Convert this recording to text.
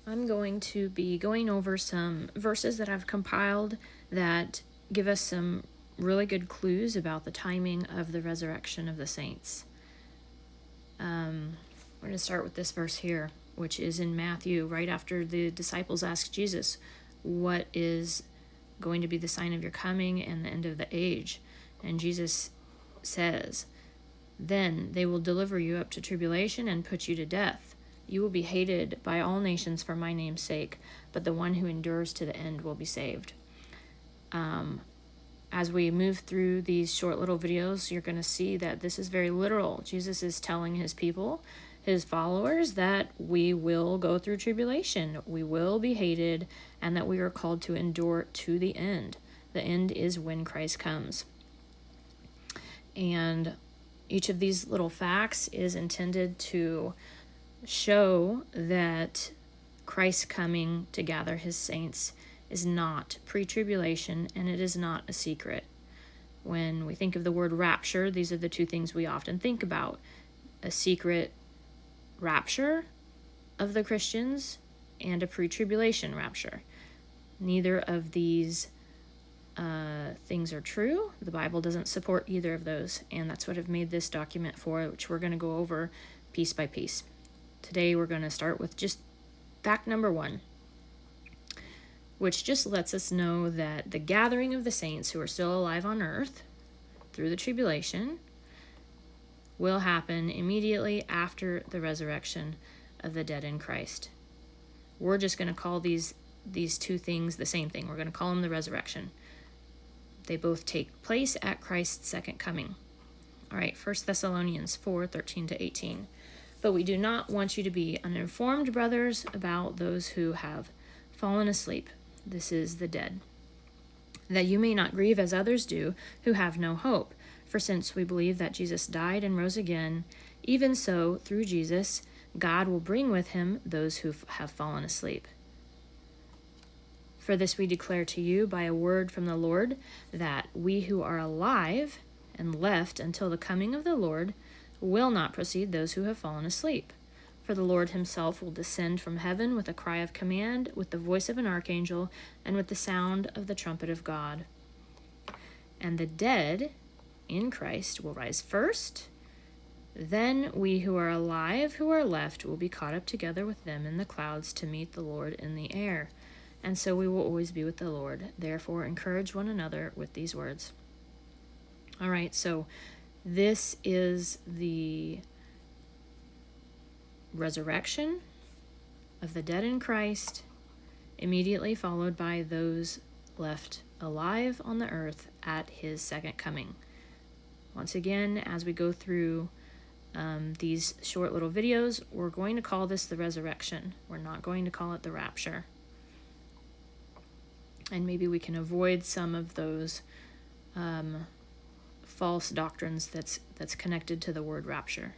I'm going to be going over some verses that I've compiled that give us some really good clues about the timing of the resurrection of the saints. We're going to start with this verse here, which is in Matthew, right after the disciples asked Jesus, what is going to be the sign of your coming and the end of the age? And Jesus says, then they will deliver you up to tribulation and put you to death. You will be hated by all nations for my name's sake, but the one who endures to the end will be saved. As we move through these short little videos, you're going to see that this is very literal. Jesus is telling his people, his followers, that we will go through tribulation, we will be hated, and that we are called to endure to the end. The end is when Christ comes. And each of these little facts is intended to show that Christ coming to gather his saints is not pre-tribulation, and it is not a secret. When we think of the word rapture, these are the two things we often think about. A secret rapture of the Christians and a pre-tribulation rapture. Neither of these things are true. The Bible doesn't support either of those, and that's what I've made this document for, which we're going to go over piece by piece. Today we're going to start with just fact number 1, which just lets us know that the gathering of the saints who are still alive on earth through the tribulation will happen immediately after the resurrection of the dead in Christ. We're just going to call these two things the same thing. We're going to call them the resurrection. They both take place at Christ's second coming. All right, 1 Thessalonians 4:13-18. But we do not want you to be uninformed, brothers, about those who have fallen asleep. This is the dead. That you may not grieve as others do, who have no hope. For since we believe that Jesus died and rose again, even so, through Jesus, God will bring with him those who have fallen asleep. For this we declare to you by a word from the Lord, that we who are alive and left until the coming of the Lord will not precede those who have fallen asleep. For the Lord himself will descend from heaven with a cry of command, with the voice of an archangel, and with the sound of the trumpet of God. And the dead in Christ will rise first. Then we who are alive, who are left, will be caught up together with them in the clouds to meet the Lord in the air. And so we will always be with the Lord. Therefore, encourage one another with these words. All right, so this is the resurrection of the dead in Christ, immediately followed by those left alive on the earth at his second coming. Once again, as we go through these short little videos, we're going to call this the resurrection. We're not going to call it the rapture. And maybe we can avoid some of those false doctrines that's connected to the word rapture.